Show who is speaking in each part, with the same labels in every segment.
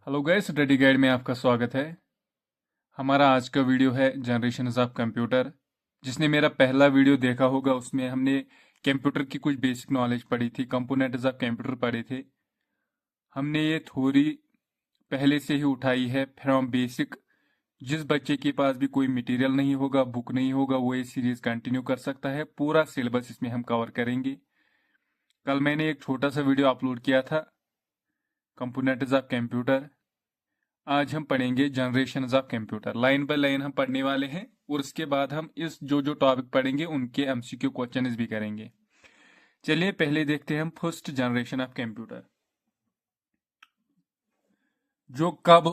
Speaker 1: Hello guys, ready guide में आपका स्वागत है। हमारा आज का वीडियो है जनरेशंस ऑफ कंप्यूटर। जिसने मेरा पहला वीडियो देखा होगा उसमें हमने कंप्यूटर की कुछ बेसिक नॉलेज पढ़ी थी, कंपोनेंट्स ऑफ कंप्यूटर पढ़े थे। हमने ये थ्योरी पहले से ही उठाई है फ्रॉम बेसिक। जिस बच्चे के पास भी कोई मटेरियल नहीं होगा, बुक नहीं होगा, वो ये सीरीज कंटिन्यू कर सकता है। पूरा सिलेबस इसमें हम कवर करेंगे। कल मैंने एक छोटा सा वीडियो अपलोड किया था कंपोनेंट्स ऑफ कंप्यूटर। आज हम पढ़ेंगे generations of computer. Line by line हम पढ़ने वाले हैं और उसके बाद हम इस जो जो टॉपिक पढ़ेंगे उनके एमसीक्यू क्वेश्चंस भी करेंगे। चलिए पहले देखते हैं हम फर्स्ट जनरेशन ऑफ कंप्यूटर, जो कब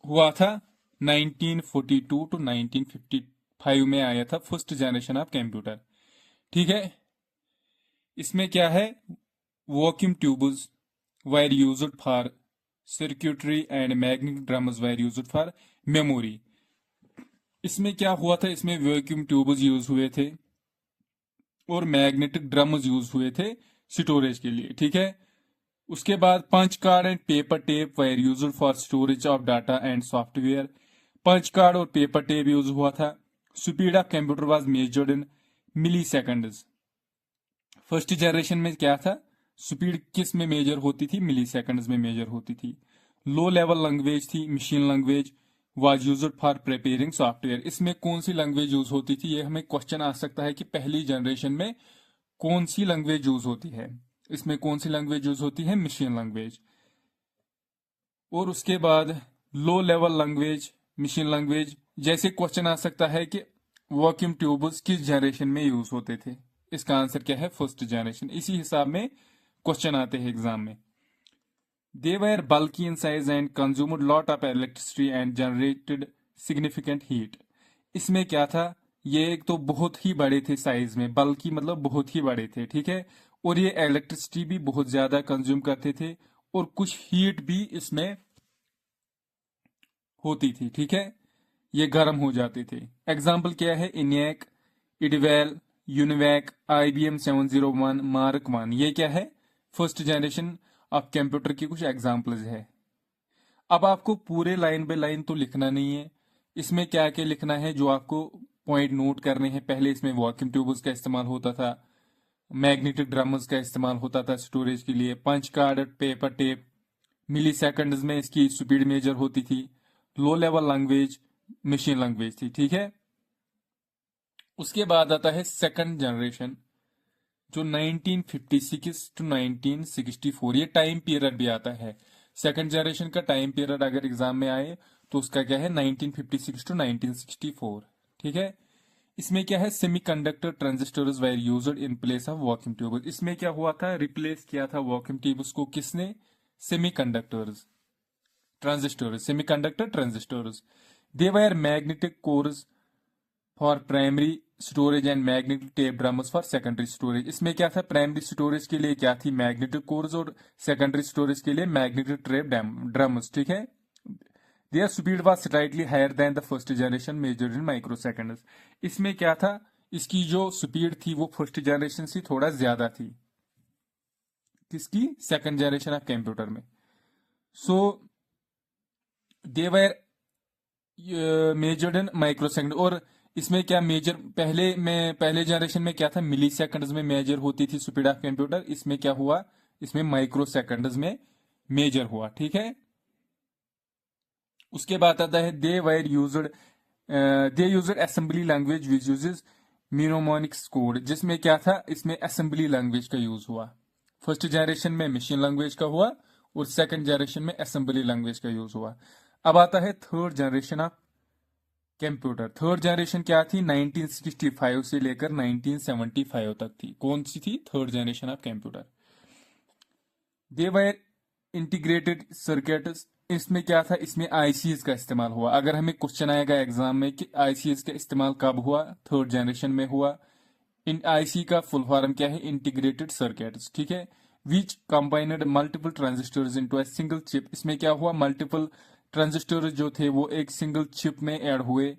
Speaker 1: हुआ था। 1942 टू 1955 में आया था फर्स्ट जनरेशन ऑफ कंप्यूटर। ठीक है, इसमें क्या है, vacuum tubes were used for circuitry and magnetic drums were used for memory। इसमें क्या हुआ था, इसमें वैक्यूम ट्यूब्स यूज हुए थे और मैग्नेटिक ड्रम्स यूज हुए थे स्टोरेज के लिए। ठीक है, उसके बाद punch card and paper tape were used for storage of data and software. Punch card और पेपर टेप यूज हुआ था। Speed of computer was measured in milliseconds. First generation में क्या था, स्पीड किस में मेजर होती थी, मिली सेकंड्स में मेजर होती थी। लो लेवल लैंग्वेज थी machine language, was used for preparing software. इसमें कौन सी लैंग्वेज यूज होती थी, ये हमें क्वेश्चन आ सकता है कि पहली जनरेशन में कौन सी लैंग्वेज यूज होती है। इसमें कौन सी लैंग्वेज यूज होती है, मशीन लैंग्वेज। और उसके बाद low level language, machine language. जैसे क्वेश्चन आ सकता है कि वैक्यूम ट्यूब्स किस जनरेशन में यूज होते थे। इसका आंसर क्या है, फर्स्ट जनरेशन। इसी हिसाब में क्वेश्चन आते हैं एग्जाम में। They were bulky in size and consumed lot of electricity and generated significant heat. इसमें क्या था, ये एक तो बहुत ही बड़े थे साइज में, बल्कि मतलब बहुत ही बड़े थे। ठीक है, और ये इलेक्ट्रिसिटी भी बहुत ज्यादा कंज्यूम करते थे और कुछ हीट भी इसमें होती थी। ठीक है, ये गर्म हो जाते थे। एग्जाम्पल क्या है, इनियक, इडवेल, यूनिवैक, IBM 701, मार्क 1। ये क्या है, फर्स्ट जनरेशन ऑफ कंप्यूटर की कुछ एग्जाम्पल्स है। अब आपको पूरे लाइन बाय लाइन तो लिखना नहीं है। इसमें क्या क्या लिखना है, जो आपको पॉइंट नोट करने हैं। पहले इसमें वैक्यूम ट्यूब्स का इस्तेमाल होता था, मैग्नेटिक ड्रम्स का इस्तेमाल होता था स्टोरेज के लिए, पंच कार्ड, पेपर टेप, मिली सेकंड्स में इसकी स्पीड मेजर होती थी, low level language machine language थी। ठीक है, उसके बाद आता है सेकंड जनरेशन, जो 1956 टू 1964। ये टाइम पीरियड भी आता है। सेकंड जनरेशन का टाइम पीरियड अगर एग्जाम में आए तो उसका क्या है, 1956 टू 1964। ठीक है, इसमें क्या है, semiconductor transistors were used in place of vacuum tubes. इसमें क्या हुआ था, रिप्लेस किया था वैक्यूम ट्यूब्स को किसने, semiconductors transistors, semiconductor transistors. They were magnetic cores for primary storage and magnetic tape drums for secondary storage. इसमें क्या था, प्राइमरी स्टोरेज के लिए क्या थी, मैग्नेटिक कोर्स, और सेकेंडरी स्टोरेज के लिए मैग्नेटिक टेप ड्रम्स। ठीक है, their speed was slightly higher than the first generation measured in microseconds. इसमें क्या था, इसकी जो स्पीड थी वो फर्स्ट जनरेशन से थोड़ा ज्यादा थी, किसकी, सेकंड जनरेशन ऑफ कंप्यूटर में। सो दे वर मेजर्ड इन माइक्रो सेकंड। और इसमें क्या मेजर, पहले जनरेशन में क्या था, मिली सेकंड्स में मेजर होती थी स्पीड ऑफ कंप्यूटर। इसमें क्या हुआ, इसमें माइक्रो सेकंड्स में मेजर हुआ। ठीक है, उसके बाद आता है they used assembly language which uses mnemonics code. जिसमें क्या था, इसमें असेंबली लैंग्वेज का यूज हुआ। फर्स्ट जनरेशन में मशीन लैंग्वेज का हुआ और सेकंड जनरेशन में असेंबली लैंग्वेज का यूज हुआ। अब आता है third generation of computer. Third generation क्या थी, 1965 से लेकर 1975 तक थी। कौन सी थी, third generation of computer. They were integrated circuits. इसमें क्या था, इसमें आईसीएस का इस्तेमाल हुआ। अगर हमें क्वेश्चन आएगा एग्जाम में कि आईसीएस का इस्तेमाल कब हुआ, थर्ड जनरेशन में हुआ। इन आईसी का फुल फॉर्म क्या है, इंटीग्रेटेड सर्किट्स। ठीक है, which combined multiple transistors into a single chip. इसमें क्या हुआ, मल्टीपल ट्रांजिस्टर जो थे वो एक सिंगल चिप में ऐड हुए।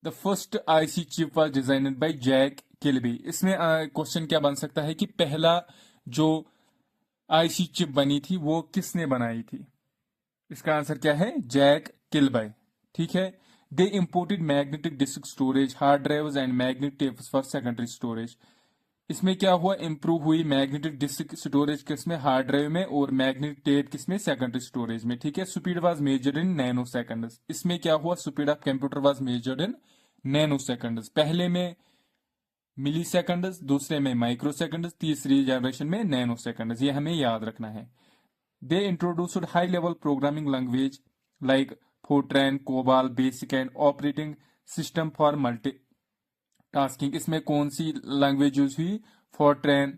Speaker 1: The first IC chip was designed by Jack Kilby. इसमें क्वेश्चन क्या बन सकता है कि पहला जो आईसी चिप बनी थी वो किसने बनाई थी? इसका आंसर क्या है? Jack Kilby. ठीक है। They imported magnetic disk storage, hard drives and magnetic tapes for secondary storage. इसमें क्या हुआ? इंप्रूव हुई मैग्नेटिक डिस्क स्टोरेज किसमें? हार्ड ड्राइव में। और मैग्नेटिक टेप किसमें? सेकेंडरी स्टोरेज में। ठीक है। Speed was measured in nano seconds. इसमें क्या हुआ? Speed of computer was measured in nano seconds. पहले में मिली सेकंड्स, दूसरे में माइक्रो सेकंड्स, तीसरी जनरेशन में नैनो सेकंड्स। ये हमें याद रखना है। They introduced high level programming language like FORTRAN, COBOL, BASIC and operating system for multi tasking. इसमें कौन सी लैंग्वेज यूज हुई? FORTRAN,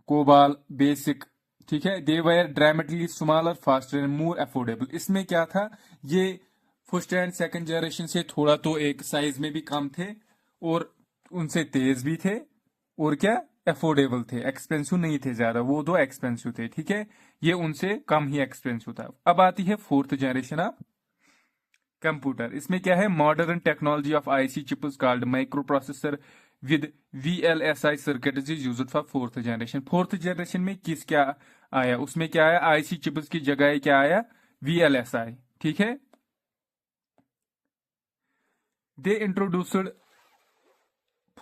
Speaker 1: COBOL, BASIC. ठीक है। They were dramatically smaller, faster and more affordable. इसमें क्या था? ये फर्स्ट एंड सेकंड जनरेशन से थोड़ा तो एक साइज में भी कम थे और उनसे तेज भी थे और क्या? अफोर्डेबल थे, एक्सपेंसिव नहीं थे ज्यादा। वो दो एक्सपेंसिव थे। ठीक है। ये उनसे कम ही एक्सपेंसिव था। अब आती है फोर्थ जनरेशन ऑफ कंप्यूटर। इसमें क्या है? Modern technology of IC chips called micro processor with VLSI circuit is used for fourth generation. Fourth generation में किस क्या आया? उसमें क्या आया? आईसी चिप्स की जगह क्या आया? वीएलएसआई। ठीक है। They introduced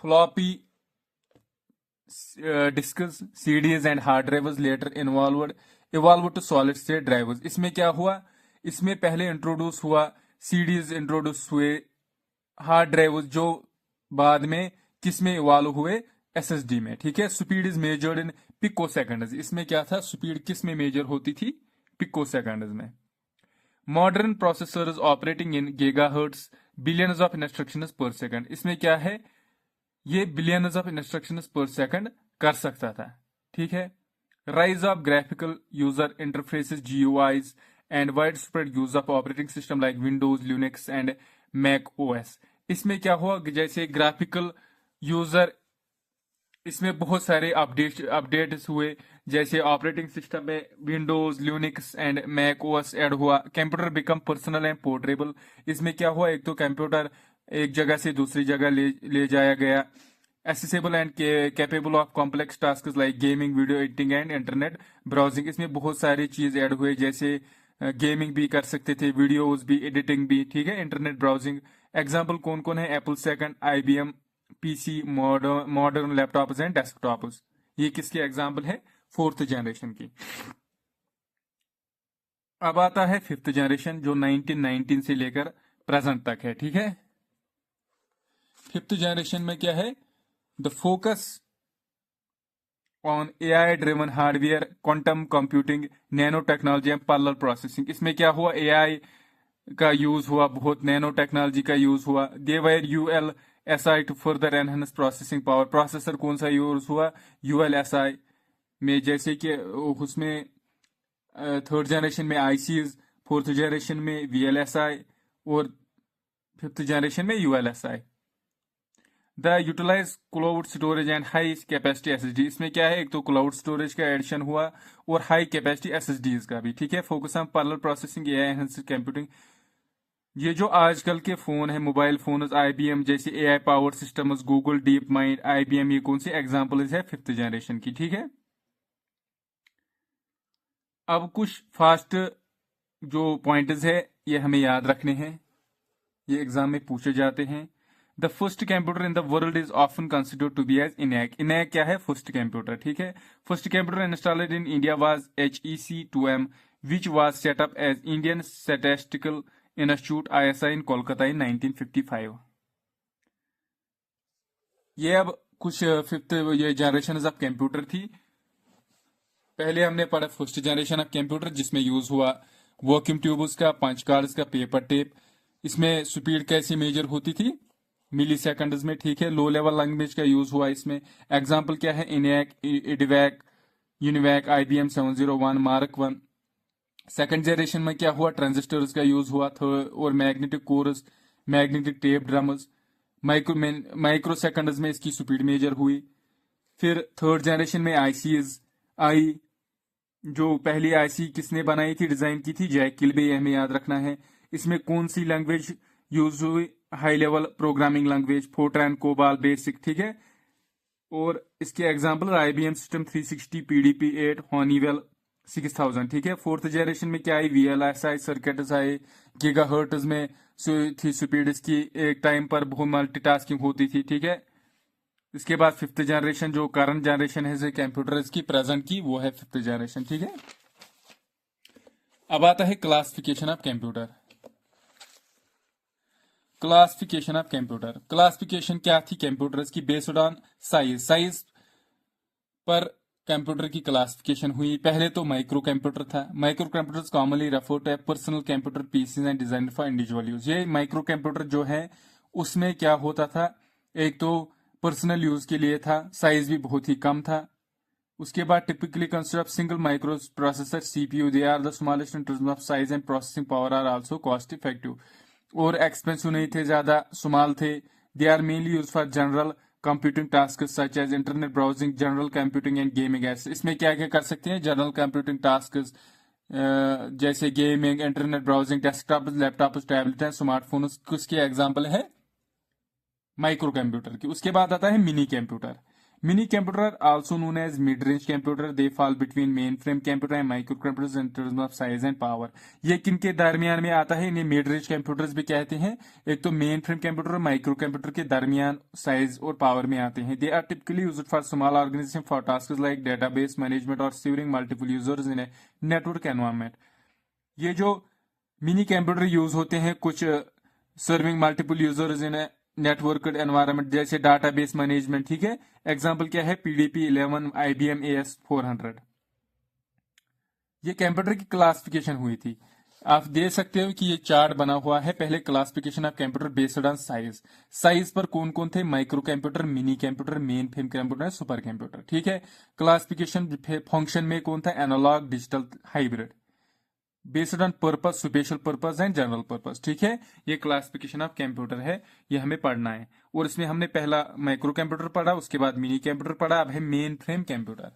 Speaker 1: floppy disks, CDs and hard drivers later evolve to solid state drivers. इसमें क्या हुआ? इसमें पहले इंट्रोड्यूस हुआ सीडीज, इंट्रोड्यूस हुए हार्ड ड्राइवर्स, जो बाद में किसमें इवॉल्व हुए? एसएसडी में। ठीक है। Speed is measured in pico seconds. इसमें क्या था? स्पीड किस में मेजर होती थी? पिको सेकंड्स में। Modern processors operating in gigahertz, billions of instructions per second. इसमें क्या है? ये billions of instructions per second कर सकता था। ठीक है। Rise of graphical user interfaces, GUIs and wide spread use of operating system like Windows, Linux and Mac OS. इसमें क्या हुआ? जैसे ग्राफिकल यूजर, इसमें बहुत सारे अपडेट्स हुए। जैसे ऑपरेटिंग सिस्टम में Windows, Linux and Mac OS add हुआ। Computer become personal and portable. इसमें क्या हुआ? एक तो कंप्यूटर एक जगह से दूसरी जगह ले जाया गया। Accessible and capable of complex task like gaming, video editing and internet browsing. इसमें बहुत सारी चीज ऐड हुए, जैसे गेमिंग भी कर सकते थे, वीडियोज भी, एडिटिंग भी। ठीक है। Internet browsing. एग्जाम्पल कौन कौन है? Apple second, IBM PC, modern laptops and desktops. ये किसके एग्जाम्पल है? फोर्थ जनरेशन की। अब आता है फिफ्थ जनरेशन, जो 1919 से लेकर प्रेजेंट तक है। ठीक है। फिफ्थ जनरेशन में क्या है? The focus on AI driven hardware, quantum computing, nano technology and parallel processing. इसमें क्या हुआ? एआई का यूज हुआ बहुत, नैनो टेक्नोलॉजी का यूज हुआ। They were ULSI to further enhance processing power. Processor कौन सा यूज हुआ? यूएलएसआई में, जैसे कि उसमें थर्ड जनरेशन में आईसीज, फोर्थ जनरेशन में वीएलएसआई और फिफ्थ जनरेशन में ULSI. The utilise cloud storage and high capacity SSD. इसमें क्या है? एक तो क्लाउड स्टोरेज का एडिशन हुआ और हाई कैपेसिटी एसएसडीज का भी। ठीक है। Focus on parallel processing, AI enhanced computing. ये जो आजकल के फोन है, मोबाइल फोन, आईबीएम जैसे AI power systems, Google deep mind, IBM, ये कौन सी एग्जांपल्स है? फिफ्थ जनरेशन की। ठीक है। अब कुछ फास्ट जो पॉइंट्स है ये हमें याद रखने हैं, ये एग्जाम में पूछे जाते हैं। The first computer in the world is often considered to be as ENIAC. ENIAC क्या है? First computer. ठीक है। First computer installed in India was HEC2M which was set up as Indian Statistical Institute ISI in Kolkata in 1955। ये अब कुछ fifth ये generation of computer थी। पहले हमने पढ़ा फर्स्ट जनरेशन ऑफ कंप्यूटर, जिसमें यूज हुआ वैक्यूम ट्यूब्स का, पंच कार्ड्स का, पेपर टेप। इसमें स्पीड कैसी मेजर होती थी? मिली सेकंड्स में। ठीक है। लो लेवल लैंग्वेज का यूज हुआ इसमें। एग्जाम्पल क्या है? ENIAC, इडवैक, UNIVAC, IBM 701, mark 1। Second generation में क्या हुआ? ट्रांजिस्टर्स का यूज हुआ। थर्ड और magnetic course, magnetic tape drums. Micro seconds में इसकी स्पीड मेजर हुई। फिर थर्ड जनरेशन में आईसीज आई। जो पहली आईसी किसने बनाई थी, डिजाइन की थी? Jack Kilby. हमें याद रखना है। इसमें कौन सी लैंग्वेज यूज हुई? High level programming language, Fortran, COBOL, BASIC. ठीक है। और इसके एग्जांपल IBM सिस्टम 360, PDP-8, हॉनीवेल, 6000, ठीक है। फोर्थ जनरेशन में क्या आई, VLSI सर्किट्स आए, गीगाहर्ट्ज में थी स्पीड इसकी, एक टाइम पर बहुत मल्टीटास्किंग होती थी, ठीक है। इसके बाद फिफ्थ जनरेशन, जो करंट जनरेशन है कंप्यूटर्स की प्रेजेंट की, वो है फिफ्थ जनरेशन, ठीक है। अब आता है classification of computer. Classification of computer, classification क्या थी कंप्यूटर्स की, बेस्ड ऑन साइज, साइज पर कंप्यूटर की क्लासिफिकेशन हुई। पहले तो माइक्रो कंप्यूटर था। Micro computers commonly refer to personal computer PCs and design for individual use. ये माइक्रो कंप्यूटर जो है उसमें क्या होता था, एक तो पर्सनल यूज के लिए था, साइज भी बहुत ही कम था। उसके बाद typically consider of single micro processor CPU, they are the smallest in terms of size and processing power, are also cost effective. और एक्सपेंसिव नहीं थे, ज्यादा स्मॉल थे। They are mainly use for general computing task such as internet browsing, general computing and gaming. इसमें क्या क्या कर सकते हैं, जनरल कंप्यूटिंग टास्क जैसे gaming, internet browsing, desktop, laptop, tablet and smartphone, उसके एग्जाम्पल है माइक्रो कंप्यूटर की। उसके बाद आता है mini computer. Mini computer also known as mid range computer, they fall between main frame computer and micro computers in terms of size and power. ये किनके दरमियान में आता है, इन्हें मिड रेंज कंप्यूटर्स भी कहते हैं। एक तो मेन फ्रेम कंप्यूटर और माइक्रो कंप्यूटर के दरमियान साइज और पावर में आते हैं। They are typically used for small organisation for tasks like database management और serving multiple users in a network environment. ये जो मिनी कंप्यूटर यूज होते हैं कुछ serving multiple users in network environment, जैसे डाटाबेस मैनेजमेंट, ठीक है। एग्जांपल क्या है, PDP-11, IBM AS400। ये कंप्यूटर की क्लासिफिकेशन हुई थी। आप देख सकते हो कि ये चार्ट बना हुआ है। पहले classification of computer based on size, size पर कौन कौन थे, micro computer, mini computer, main frame computer, super computer, ठीक है। क्लासिफिकेशन फंक्शन में कौन था, analogue, digital, hybrid, based on purpose, special purpose and general purpose, ठीक है। ये क्लासिफिकेशन ऑफ कंप्यूटर है, ये हमें पढ़ना है। और इसमें हमने पहला माइक्रो कंप्यूटर पढ़ा, उसके बाद मिनी कंप्यूटर पढ़ा, अब है main frame computer.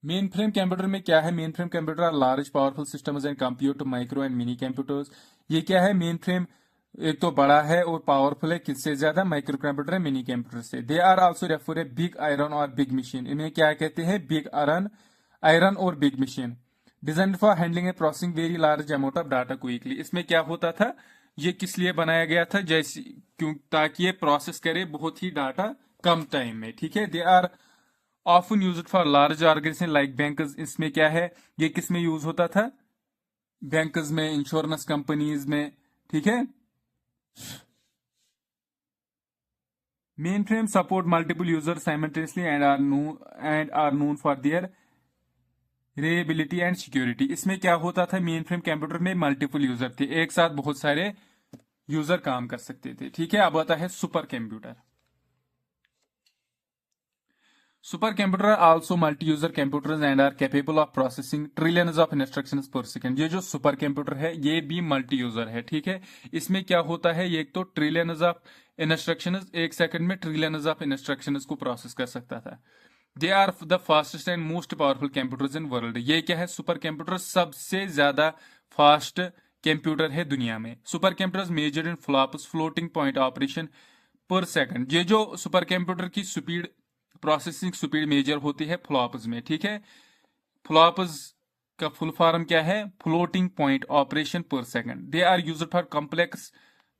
Speaker 1: Main frame computer में क्या है, main frame computer are large powerful systems and computer to micro and mini computers. ये क्या है, मेन फ्रेम एक तो बड़ा है और पावरफुल है, किससे ज्यादा, माइक्रो कंप्यूटर है मिनी कंप्यूटर से। They are also refer a big iron और बिग मशीन। इन्हें क्या कहते हैं, बिग आयरन और big machine. Design for handling and processing very large amount of data quickly. इसमें क्या होता था, ये किस लिए बनाया गया था, जैसे क्यों, ताकि ये प्रोसेस करे बहुत ही डाटा कम टाइम में, ठीक है। They are often used for large organisation like banks. इसमें क्या है, ये किस में यूज होता था, बैंक्स में, इंश्योरेंस कंपनीज में, ठीक है। Main frame support multiple user simultaneously and are known for their reliability and security. इसमें क्या होता था, मेन फ्रेम कंप्यूटर में मल्टीपल यूजर थे, एक साथ बहुत सारे यूजर काम कर सकते थे, ठीक है। अब आता है super computer. Super computer also multi user computers and are capable of processing trillions of instructions per second. ये जो सुपर कंप्यूटर है ये भी मल्टी यूजर है, ठीक है। इसमें क्या होता है, ये एक तो ट्रिलियंस ऑफ इंस्ट्रक्शंस, एक सेकंड में ट्रिलियंस ऑफ इंस्ट्रक्शंस को प्रोसेस कर सकता था। They are the fastest and most powerful computers in world. ये क्या है, सुपर कंप्यूटर सबसे ज्यादा फास्ट कंप्यूटर है दुनिया में। Super computers measured in flops, floating point operation per second. ये जो सुपर कंप्यूटर की स्पीड, प्रोसेसिंग स्पीड मेजर होती है फ्लॉप्स में, ठीक है। फ्लॉप्स का फुल फॉर्म क्या है, floating point operation per second. They are used for complex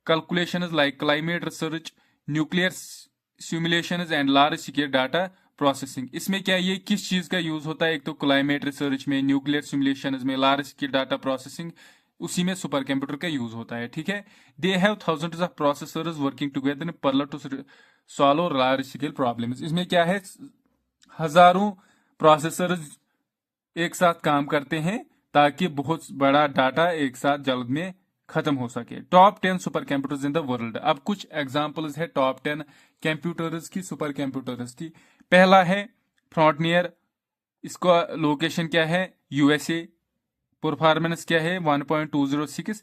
Speaker 1: calculations like climate research, nuclear simulations and large scale data processing. इसमें क्या, ये किस चीज का यूज होता है, एक तो क्लाइमेट रिसर्च में, न्यूक्लियर सिमुलेशंस में, लार्ज स्केल डाटा प्रोसेसिंग, उसी में सुपर कंप्यूटर का यूज होता है, ठीक है। They have thousands of processors working together in parallel to solve large scale problems. इसमें क्या है, हजारों प्रोसेसर्स एक साथ काम करते हैं ताकि बहुत बड़ा डाटा एक साथ जल्द में खत्म हो सके। Top 10 super computers in the world. अब कुछ एग्जांपल्स है टॉप 10 कंप्यूटर्स की, सुपर कंप्यूटर्स की। पहला है फ्रंटियर, इसका लोकेशन क्या है, USA। परफॉर्मेंस क्या है, 1.206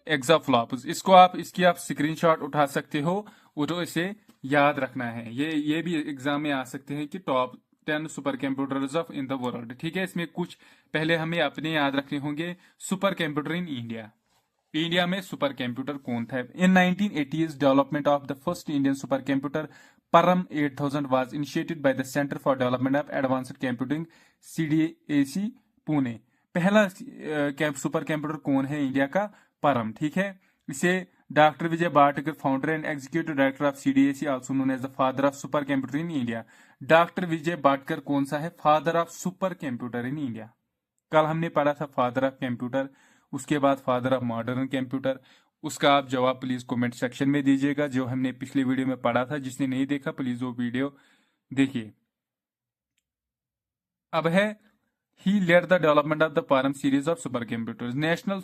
Speaker 1: एक्साफ्लॉप्स। इसकी आप स्क्रीनशॉट उठा सकते हो और इसे याद रखना है। ये भी एग्जाम में आ सकते हैं कि top 10 super computers of in the world, ठीक है। इसमें कुछ पहले हमें अपने याद रखने होंगे। Super computer in India, India में सुपर कंप्यूटर कौन था। इन 1980s development of the first Indian super computer Param 8000 was initiated by the Center for Development of Advanced Computing CDAC Pune. पहला सुपर कंप्यूटर कौन है इंडिया का? परम। ठीक है, इसे doctor Vijay Bhatkar, founder and executive director of CDAC, also known as the father of super computer in India. Doctor Vijay Bhatkar कौन सा है? Father of super computer in India. कल हमने पढ़ा था फादर ऑफ कंप्यूटर, उसके बाद फादर ऑफ मॉडर्न कंप्यूटर। उसका आप जवाब प्लीज कमेंट सेक्शन में दीजिएगा, जो हमने पिछले वीडियो में पढ़ा था। जिसने नहीं देखा प्लीज वो वीडियो देखिए। अब है he led the development of the Param series of super computers. National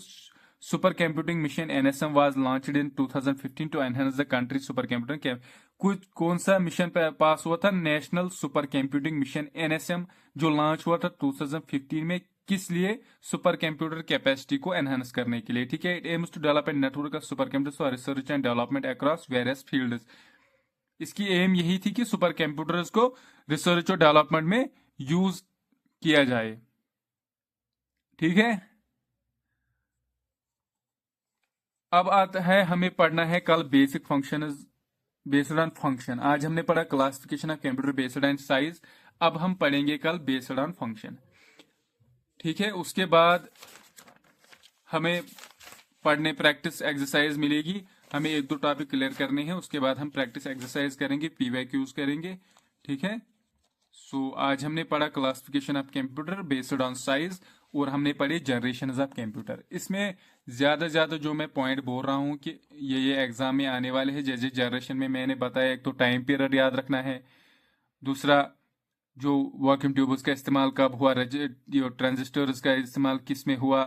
Speaker 1: super computing mission NSM was launched in 2015 to enhance the country super computing. कुछ कौन सा मिशन पास हुआ था? National super computing mission NSM, जो launch हुआ था 2015 में। किस लिए? सुपर कंप्यूटर कैपेसिटी को एनहांस करने के लिए। ठीक है, it aims to develop a network of super computers for research and development across various fields. इसकी एम यही थी कि सुपर कंप्यूटर्स को रिसर्च और डेवलपमेंट में यूज किया जाए। ठीक है, अब आता है हमें पढ़ना है कल basic function based on function. आज हमने पढ़ा classification of computer based on size, अब हम पढ़ेंगे कल बेस्ड ऑन फंक्शन। ठीक है, उसके बाद हमें पढ़ने प्रैक्टिस एक्सरसाइज मिलेगी। हमें एक दो टॉपिक क्लियर करने हैं, उसके बाद हम प्रैक्टिस एक्सरसाइज करेंगे, पीवाईक्यूज करेंगे। ठीक है, सो आज हमने पढ़ा classification of computer based on size, और हमने पढ़ी जनरेशन ऑफ कंप्यूटर। इसमें ज्यादा ज्यादा जो मैं पॉइंट बोल रहा हूँ कि ये एग्जाम में आने वाले हैं। जैसे जनरेशन में मैंने बताया, एक तो टाइम पीरियड याद रखना है, दूसरा जो वैक्यूम ट्यूब्स का इस्तेमाल कब हुआ, ट्रांजिस्टर्स का इस्तेमाल किस में हुआ,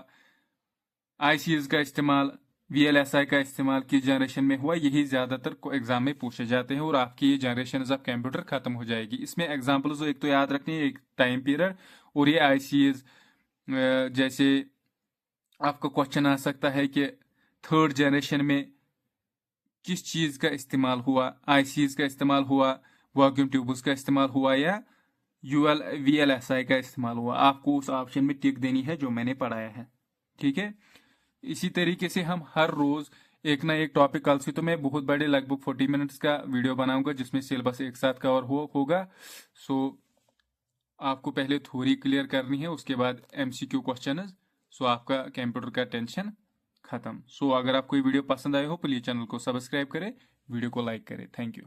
Speaker 1: आईसीएस का इस्तेमाल, वीएलएसआई का इस्तेमाल किस जनरेशन में हुआ, यही ज्यादातर एग्जाम में पूछे जाते हैं। और आपकी ये जनरेशन ऑफ कंप्यूटर खत्म हो जाएगी। इसमें एग्जाम्पल्स एक तो याद रखनी है, एक टाइम पीरियड और ये आईसीएस। जैसे आपका क्वेश्चन आ सकता है कि थर्ड जनरेशन में किस चीज का इस्तेमाल हुआ, आईसीएस का इस्तेमाल हुआ, वैक्यूम ट्यूब्स का इस्तेमाल हुआ, या वीएलएसआई का इस्तेमाल हुआ। आपको उस ऑप्शन में टिक देनी है जो मैंने पढ़ाया है। ठीक है, इसी तरीके से हम हर रोज एक ना एक टॉपिक, कल से तो मैं बहुत बड़े लगभग 40 मिनट्स का वीडियो बनाऊंगा जिसमें सिलेबस एक साथ कवर होगा। सो आपको पहले थ्योरी क्लियर करनी है, उसके बाद एमसीक्यू क्वेश्चन। सो आपका कंप्यूटर का टेंशन खत्म। सो अगर आपको ये वीडियो पसंद आए हो प्लीज चैनल को सब्सक्राइब करें, वीडियो को लाइक करें। Thank you.